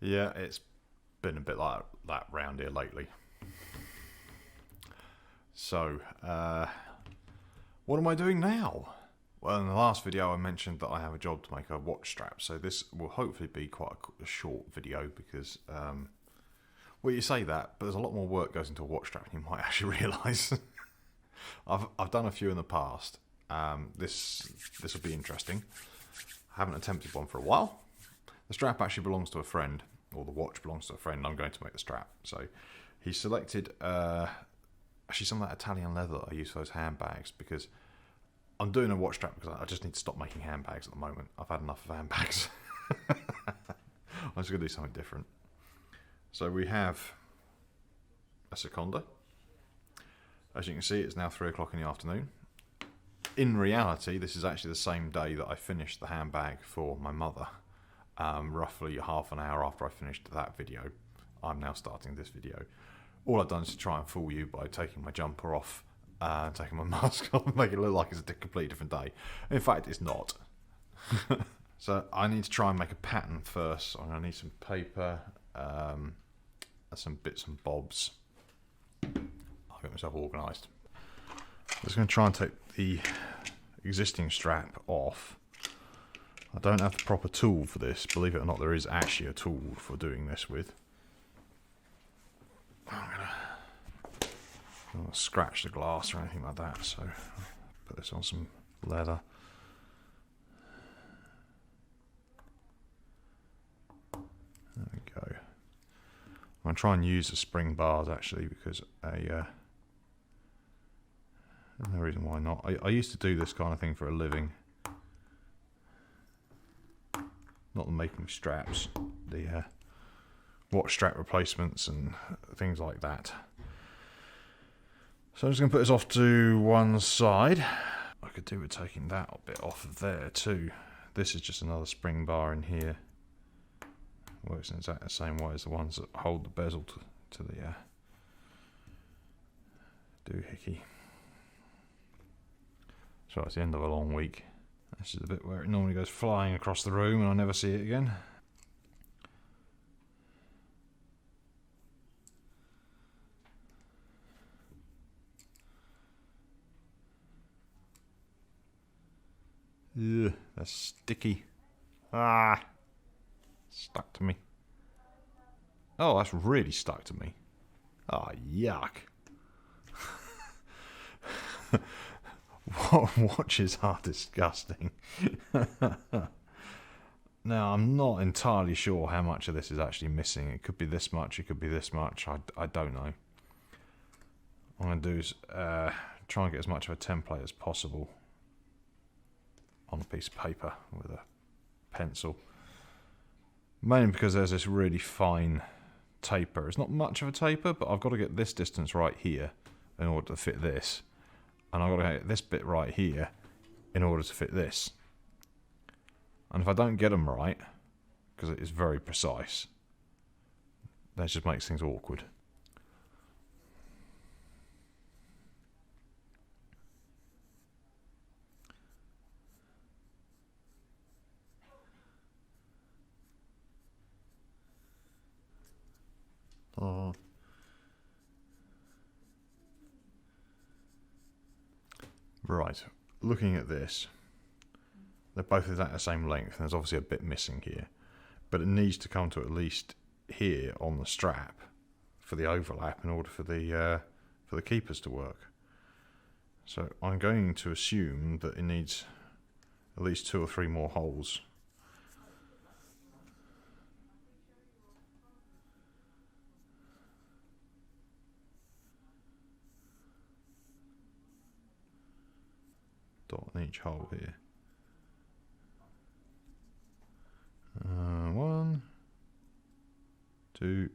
Yeah, it's been a bit like that round here lately. So, what am I doing now? Well, in the last video I mentioned that I have a job to make a watch strap, so this will hopefully be quite a short video because, well, you say that, but there's a lot more work goes into a watch strap than you might actually realise. I've done a few in the past. This will be interesting. I haven't attempted one for a while. The strap actually belongs to a friend, or the watch belongs to a friend. I'm going to make the strap. So he selected actually some of that Italian leather that I use for those handbags, because I'm doing a watch strap because I just need to stop making handbags at the moment. I've had enough of handbags. I'm just going to do something different. So we have a seconda. As you can see, it's now 3 o'clock in the afternoon. In reality, this is actually the same day that I finished the handbag for my mother. Roughly half an hour after I finished that video, I'm now starting this video. All I've done is to try and fool you by taking my jumper off, taking my mask off, and make it look like it's a completely different day. In fact, it's not. So I need to try and make a pattern first. So I'm going to need some paper, and some bits and bobs. I'll get myself organised. I'm just going to try and take the existing strap off. I don't have the proper tool for this. Believe it or not, there is actually a tool for doing this with. I'm going to scratch the glass or anything like that, so I'll put this on some leather. There we go. I'm going to try and use the spring bars actually, because there's no reason why not. I used to do this kind of thing for a living. Not the making straps, the watch strap replacements and things like that. So I'm just going to put this off to one side. I could do with taking that bit off of there too. This is just another spring bar in here. Works in exactly the same way as the ones that hold the bezel to the doohickey. So it's the end of a long week. This is the bit where it normally goes flying across the room and I never see it again. Ugh, that's sticky. Ah, stuck to me. Oh, that's really stuck to me. Ah, yuck. Watches are disgusting. Now, I'm not entirely sure how much of this is actually missing. It could be this much, it could be this much. I don't know. What I'm going to do is try and get as much of a template as possible on a piece of paper with a pencil. Mainly because there's this really fine taper. It's not much of a taper, but I've got to get this distance right here in order to fit this. And I've got to get this bit right here in order to fit this. And if I don't get them right, because it is very precise, that just makes things awkward. Oh. Right, looking at this, they're both exactly the same length, and there's obviously a bit missing here, but it needs to come to at least here on the strap for the overlap in order for the keepers to work. So I'm going to assume that it needs at least 2 or 3 more holes. Dot in each hole here. 1, 2,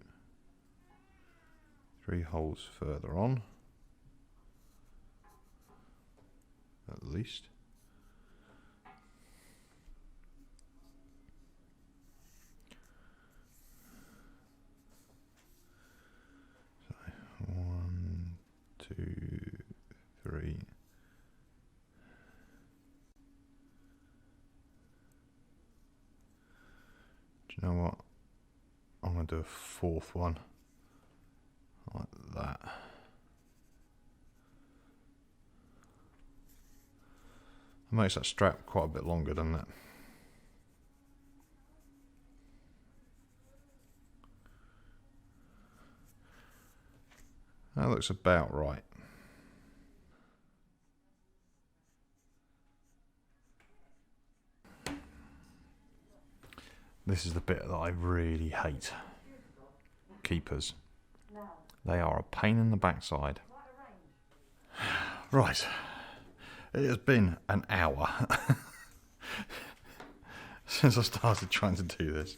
3 holes further on, at least. So 1, 2, 3. Do you know what? and do a fourth one like that. It makes that strap quite a bit longer, doesn't it? That looks about right. This is the bit that I really hate. Keepers. They are a pain in the backside. Right. It has been an hour since I started trying to do this.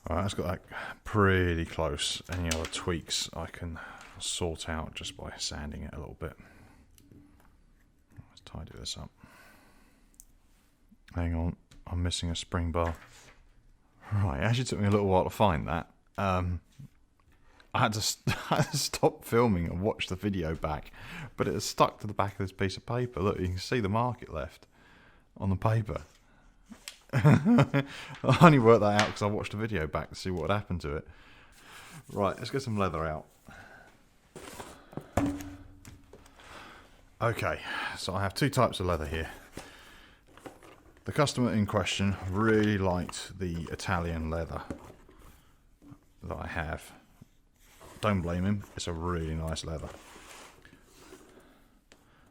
Alright, that's got that pretty close. Any other tweaks I can sort out just by sanding it a little bit. Let's tidy this up. Hang on, I'm missing a spring bar. Right, it actually took me a little while to find that. I had to stop filming and watch the video back, but it was stuck to the back of this piece of paper. Look, you can see the mark it left on the paper. I only worked that out because I watched the video back to see what had happened to it. Right, let's get some leather out. Okay, so I have two types of leather here. The customer in question really liked the Italian leather that I have. Don't blame him, it's a really nice leather.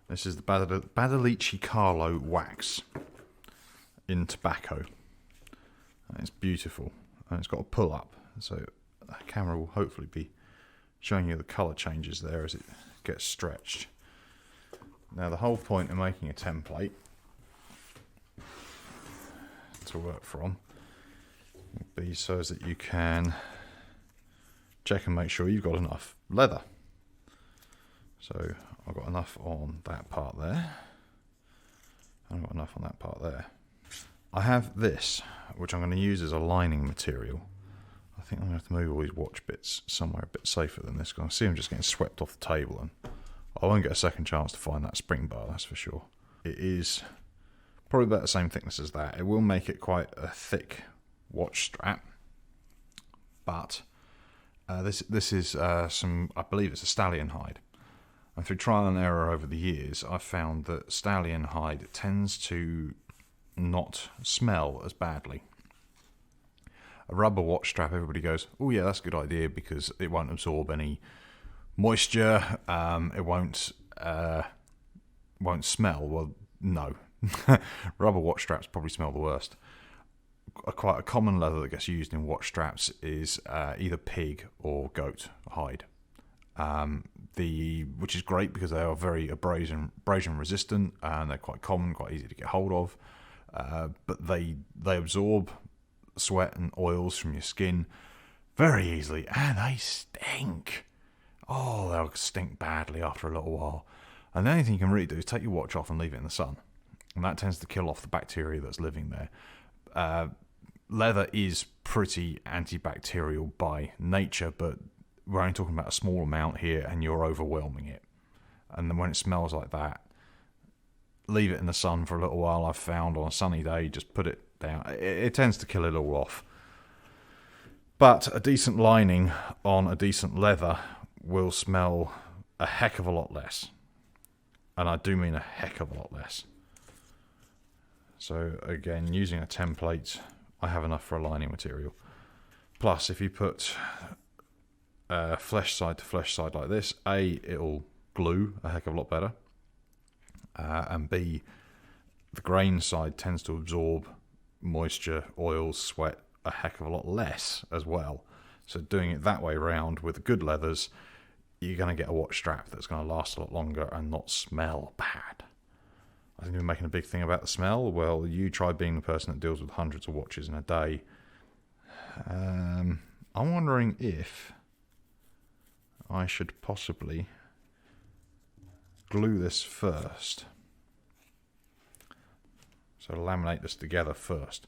This is the Badalici Carlo wax in tobacco. And it's beautiful, and it's got a pull up, so the camera will hopefully be showing you the colour changes there as it gets stretched. Now the whole point of making a template to work from will be so that you can check and make sure you've got enough leather. So I've got enough on that part there, and I've got enough on that part there. I have this, which I'm going to use as a lining material. I think I'm going to have to move all these watch bits somewhere a bit safer than this, because I see them just getting swept off the table, and I won't get a second chance to find that spring bar, that's for sure. It is probably about the same thickness as that. It will make it quite a thick watch strap, but this is some, I believe it's a stallion hide. And through trial and error over the years, I've found that stallion hide tends to not smell as badly. A rubber watch strap, everybody goes, oh yeah, that's a good idea because it won't absorb any moisture, it won't smell. Well, no. Rubber watch straps probably smell the worst. Quite a common leather that gets used in watch straps is either pig or goat hide. Which is great because they are very abrasion resistant, and they're quite common, quite easy to get hold of. But they absorb sweat and oils from your skin very easily, and they stink. Oh, they'll stink badly after a little while. And the only thing you can really do is take your watch off and leave it in the sun, and that tends to kill off the bacteria that's living there. Leather is pretty antibacterial by nature, but we're only talking about a small amount here, and you're overwhelming it. And then when it smells like that, leave it in the sun for a little while. I've found on a sunny day, just put it down. It tends to kill it all off. But a decent lining on a decent leather will smell a heck of a lot less. And I do mean a heck of a lot less. So again, using a template, I have enough for a lining material. Plus, if you put flesh side to flesh side like this, A, it'll glue a heck of a lot better. And B, the grain side tends to absorb moisture, oils, sweat a heck of a lot less as well. So doing it that way round with the good leathers, you're going to get a watch strap that's going to last a lot longer and not smell bad. I think we're making a big thing about the smell. Well, you try being the person that deals with hundreds of watches in a day. I'm wondering if I should possibly glue this first. So laminate this together first.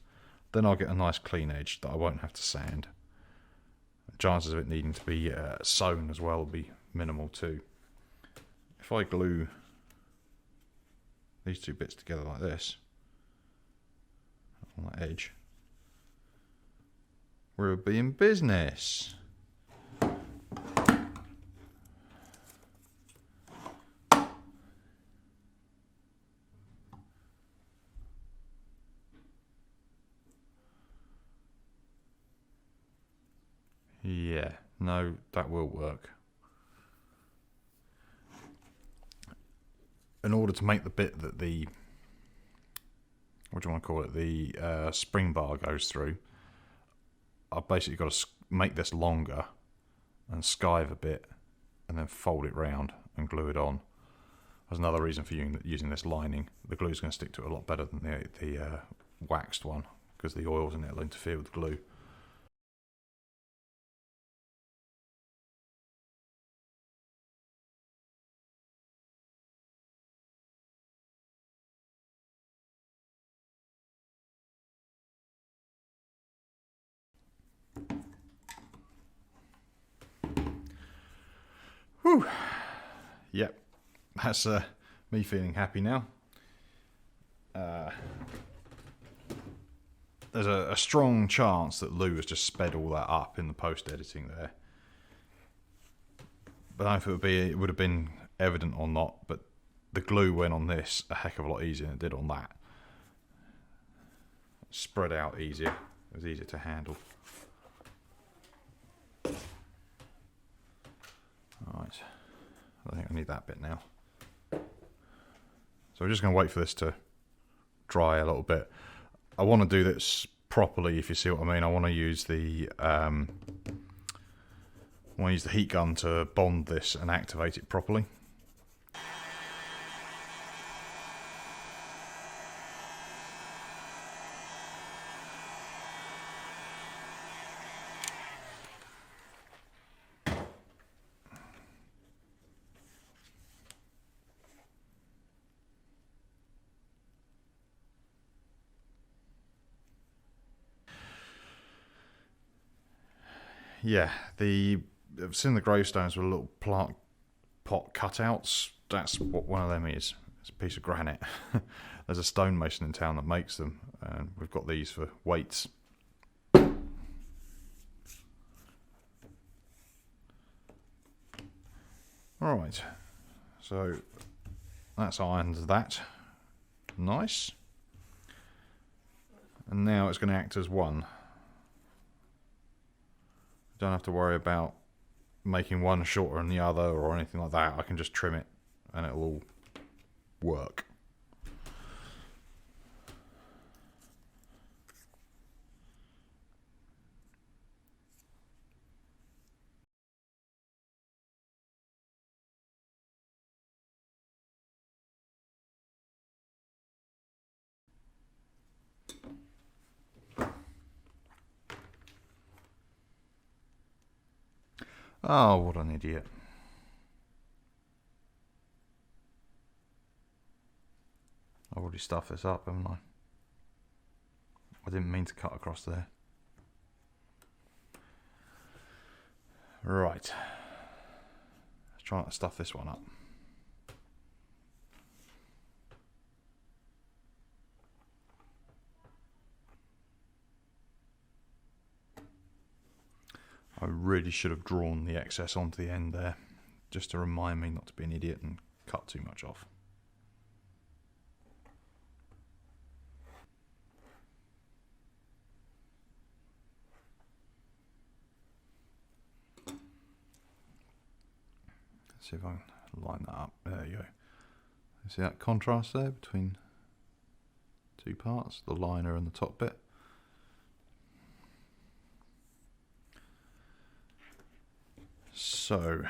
Then I'll get a nice clean edge that I won't have to sand. Chances of it needing to be sewn as well will be minimal too. If I glue these two bits together like this on that edge, we'll be in business. Yeah, no, that will work. In order to make the bit that the, what do you want to call it, the spring bar goes through, I've basically got to make this longer and skive a bit and then fold it round and glue it on. There's another reason for using this lining. The glue's going to stick to it a lot better than the waxed one, because the oils in it will interfere with the glue. Whew. Yep, that's me feeling happy now. There's a strong chance that Lou has just sped all that up in the post-editing there. But I don't know if it would have been evident or not, but the glue went on this a heck of a lot easier than it did on that. It spread out easier. It was easier to handle. Alright, I think I need that bit now. So we're just going to wait for this to dry a little bit. I want to do this properly, if you see what I mean. I want to use the heat gun to bond this and activate it properly. Yeah, I've seen the gravestones with little plant pot cutouts. That's what one of them is. It's a piece of granite. There's a stonemason in town that makes them, and we've got these for weights. Alright, so that's ironed that. Nice. And now it's going to act as one. Don't have to worry about making one shorter than the other or anything like that. I can just trim it and it'll all work. Oh, what an idiot. I've already stuffed this up, haven't I? I didn't mean to cut across there. Right. Let's try to stuff this one up. I really should have drawn the excess onto the end there, just to remind me not to be an idiot and cut too much off. Let's see if I can line that up. There you go. See that contrast there between two parts, the liner and the top bit? So,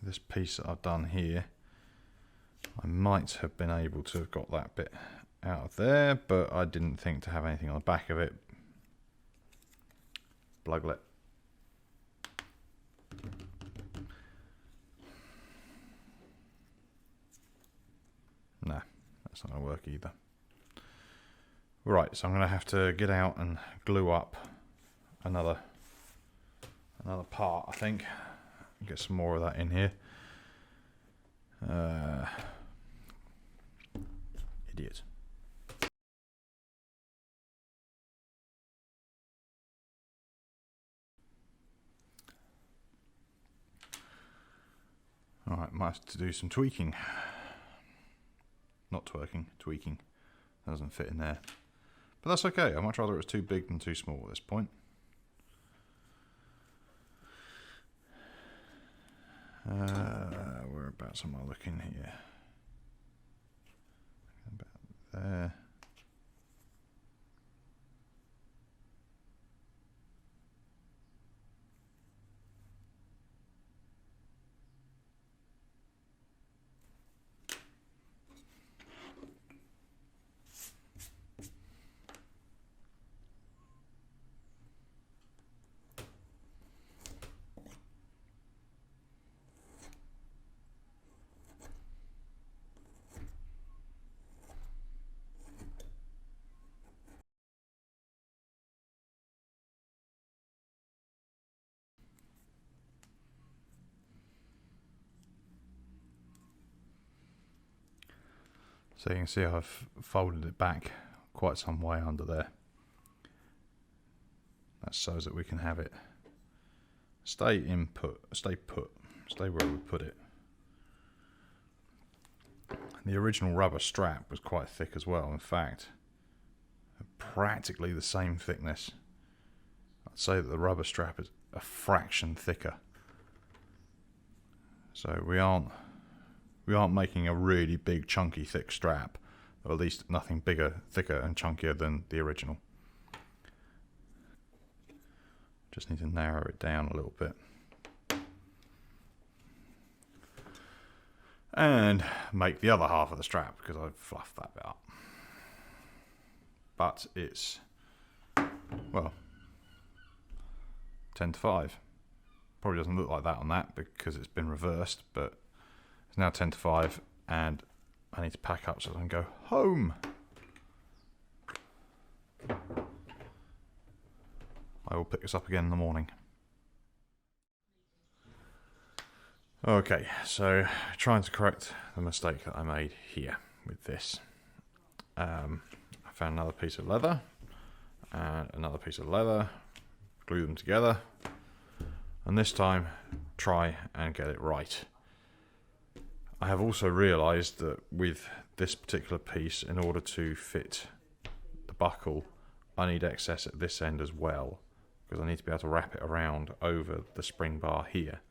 this piece that I've done here, I might have been able to have got that bit out of there, but I didn't think to have anything on the back of it. Pluglet. That's not going to work either. Right, so I'm going to have to get out and glue up another part, I think. Get some more of that in here. Idiot. Alright, might have to do some tweaking. Not twerking, tweaking. That doesn't fit in there. But that's okay, I'd much rather it was too big than too small at this point. Whereabouts am I looking here? About there. So you can see I've folded it back quite some way under there. That's so that we can have it stay put, stay where we put it. The original rubber strap was quite thick as well. In fact, practically the same thickness. I'd say that the rubber strap is a fraction thicker. So we aren't making a really big, chunky, thick strap, or at least nothing bigger, thicker and chunkier than the original. Just need to narrow it down a little bit. And make the other half of the strap, because I've fluffed that bit up. But it's, well, 10 to 5. Probably doesn't look like that on that because it's been reversed, but it's now 10 to 5 and I need to pack up so I can go home. I will pick this up again in the morning. Okay, so trying to correct the mistake that I made here with this. I found another piece of leather and another piece of leather, glue them together, and this time try and get it right. I have also realised that with this particular piece, in order to fit the buckle, I need excess at this end as well, because I need to be able to wrap it around over the spring bar here.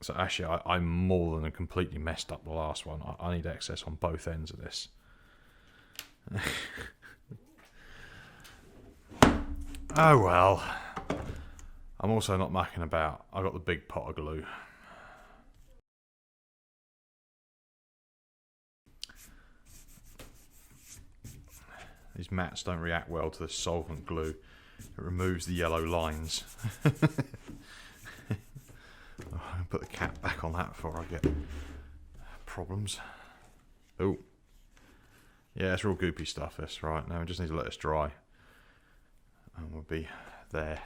So actually I'm more than completely messed up the last one. I need excess on both ends of this. Oh well. I'm also not mucking about. I got the big pot of glue. These mats don't react well to the solvent glue. It removes the yellow lines. I'll put the cap back on that before I get problems. Oh. Yeah, it's real goopy stuff, this. Right, now we just need to let this dry. And we'll be there.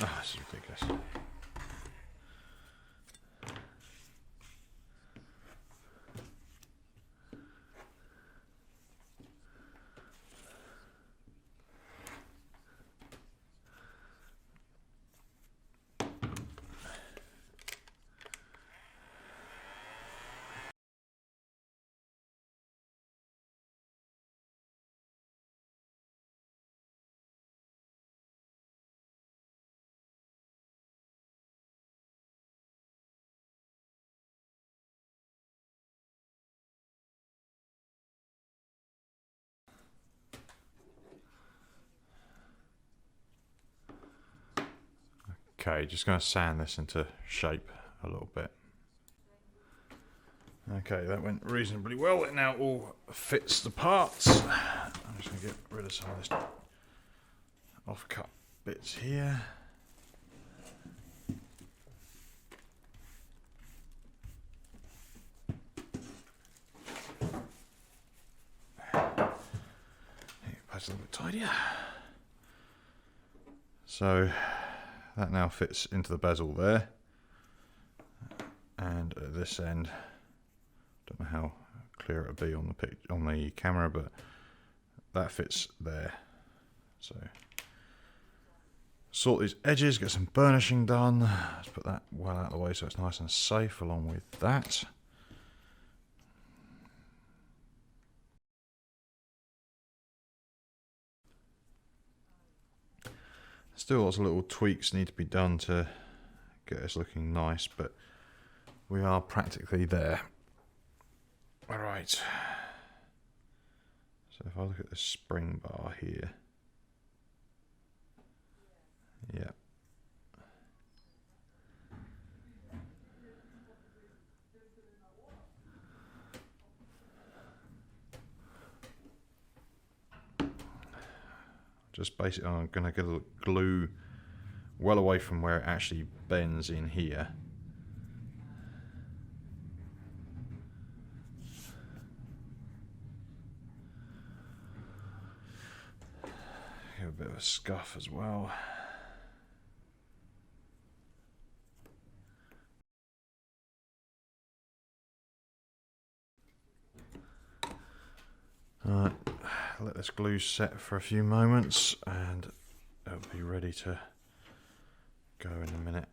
Ah, this is ridiculous. Okay, just going to sand this into shape a little bit. Okay, that went reasonably well. It now all fits the parts. I'm just going to get rid of some of this off-cut bits here. It's a little bit tidier. So that now fits into the bezel there, and at this end, don't know how clear it'll be on the camera, but that fits there. So sort these edges, get some burnishing done. Let's put that well out of the way so it's nice and safe along with that. Still lots of little tweaks need to be done to get us looking nice, but we are practically there. Alright. So if I look at the spring bar here. Yeah. Just basically, I'm going to get the glue well away from where it actually bends in here. Give a bit of a scuff as well. Alright, let this glue set for a few moments and it'll be ready to go in a minute.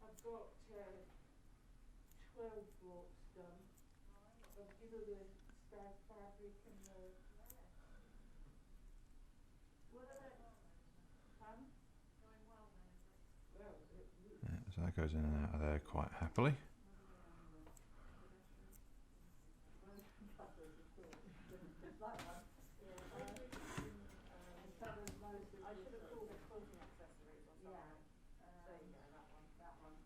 I've got 12 blocks done. Of, you know, the stag fabric and the... What are they? Huh? Going well then, is it? Well, Yeah, so that goes in and out of there quite happily. I should have called it quilting accessories or something. Yeah. There you go, that one.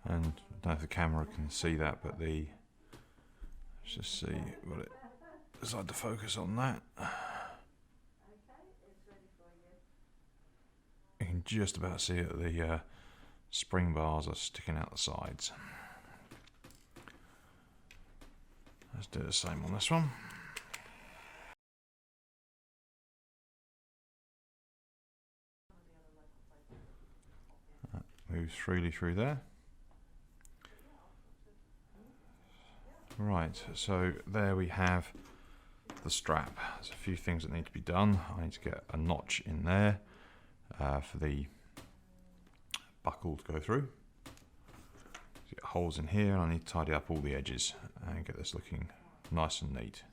Yeah. And I don't know if the camera can see that, but let's just see what it decide to focus on that. Okay, it's ready for you. You can just about see it. The spring bars are sticking out the sides. Let's do the same on this one. That moves freely through there. Right, so there we have the strap. There's a few things that need to be done. I need to get a notch in there for the buckle to go through. Get holes in here, and I need to tidy up all the edges and get this looking nice and neat.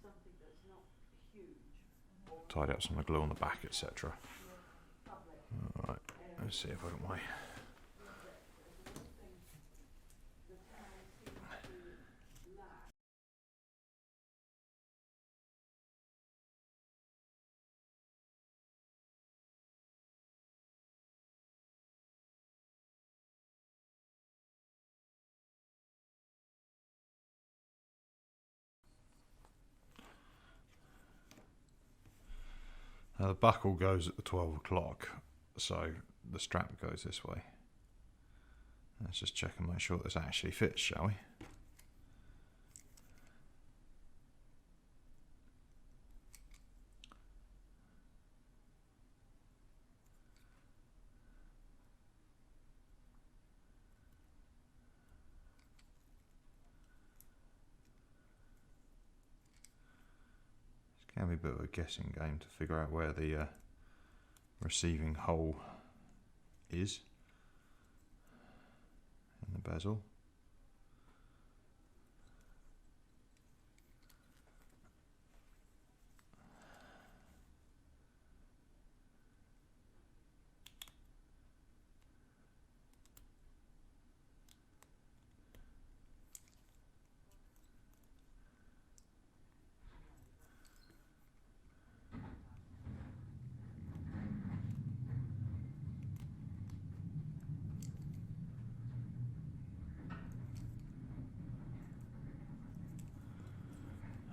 Tidy up some of the glue on the back, etc. Alright, let's see if I can wait. Now the buckle goes at the 12 o'clock, so the strap goes this way. Let's just check and make sure this actually fits, shall we? It can be a bit of a guessing game to figure out where the receiving hole is in the bezel.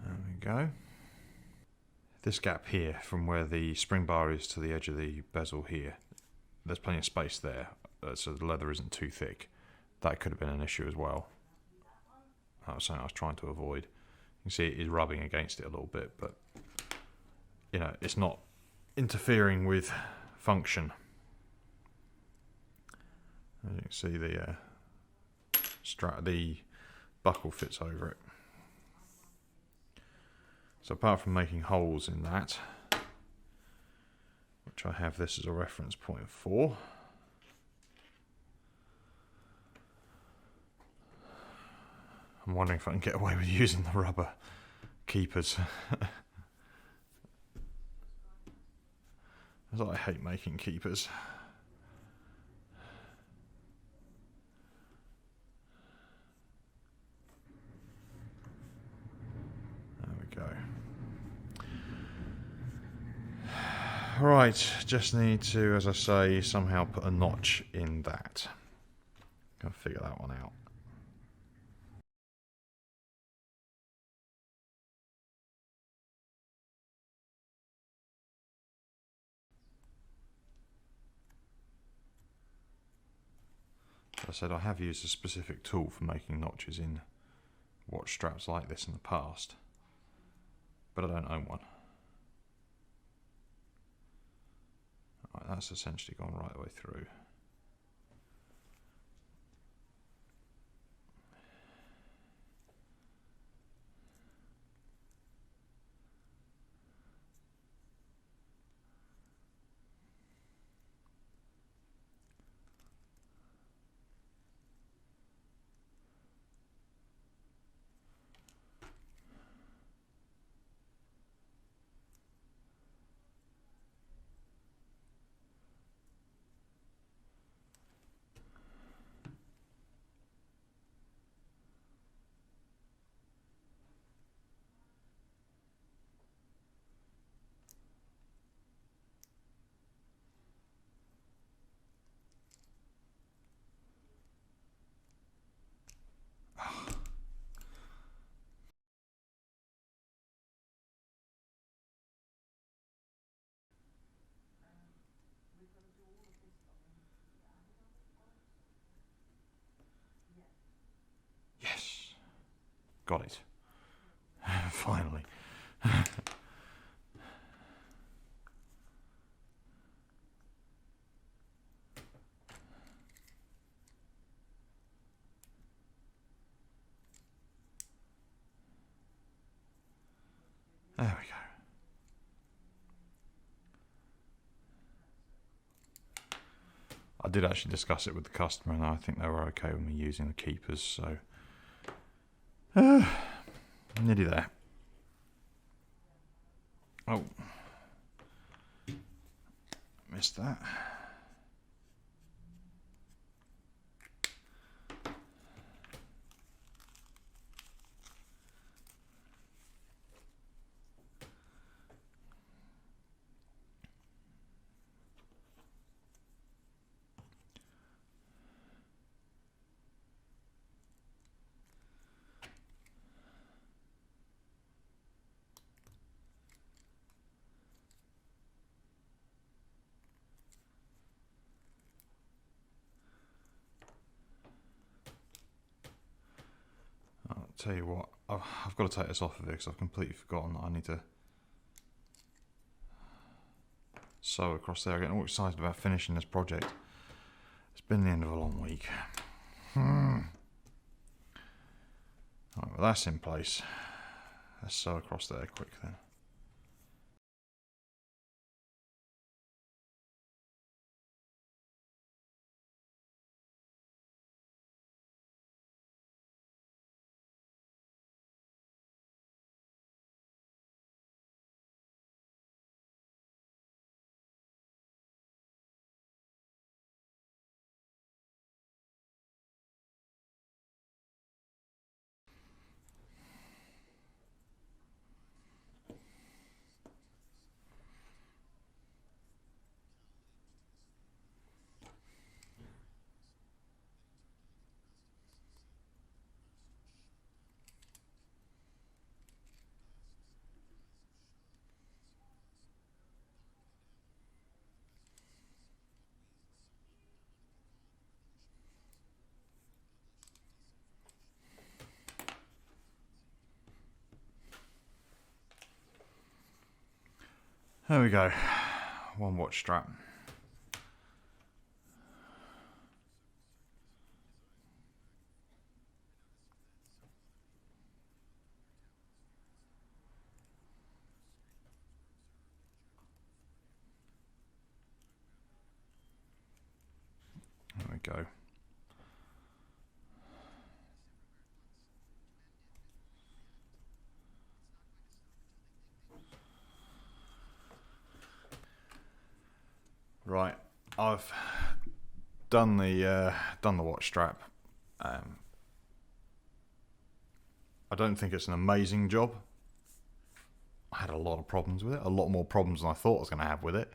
There we go. This gap here from where the spring bar is to the edge of the bezel here, there's plenty of space there, so the leather isn't too thick. That could have been an issue as well. That was something I was trying to avoid. You can see it is rubbing against it a little bit, but you know, it's not interfering with function. As you can see, the buckle fits over it. So apart from making holes in that, which I have this as a reference point for, I'm wondering if I can get away with using the rubber keepers. As I hate making keepers. There we go. Right, just need to, as I say, somehow put a notch in that. Gotta figure that one out. As I said, I have used a specific tool for making notches in watch straps like this in the past, but I don't own one. Right, that's essentially gone right the way through. Yes, got it. Finally. There we go. I did actually discuss it with the customer, and I think they were okay with me using the keepers, so nearly there. Oh, missed that. I'll tell you what, I've got to take this off of it because I've completely forgotten that I need to sew across there. I'm getting all excited about finishing this project. It's been the end of a long week. Right, well, that's in place. Let's sew across there quick then. There we go. One watch strap. There we go. Right, I've done the watch strap. I don't think it's an amazing job. I had a lot of problems with it, a lot more problems than I thought I was going to have with it.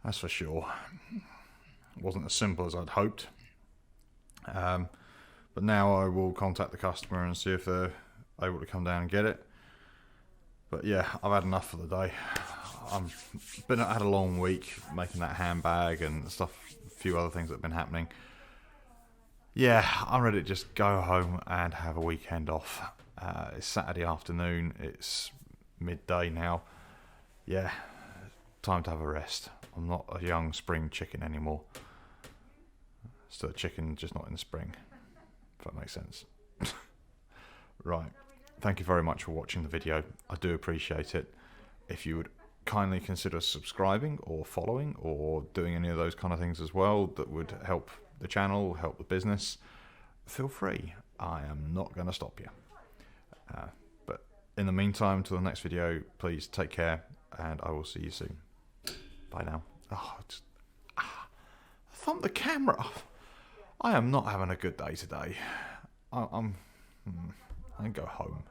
That's for sure. It wasn't as simple as I'd hoped. But now I will contact the customer and see if they're able to come down and get it. But yeah, I've had enough for the day. I had a long week making that handbag and stuff, a few other things that have been happening. Yeah, I'm ready to just go home and have a weekend off. It's Saturday afternoon, it's midday now. Yeah, time to have a rest. I'm not a young spring chicken anymore. Still a chicken, just not in the spring, if that makes sense. Right, thank you very much for watching the video. I do appreciate it. If you would kindly consider subscribing or following or doing any of those kind of things as well that would help the channel, help the business, feel free. I am not going to stop you. But in the meantime, till the next video, please take care and I will see you soon. Bye now. Oh, thump the camera. I am not having a good day today. I'm going to go home.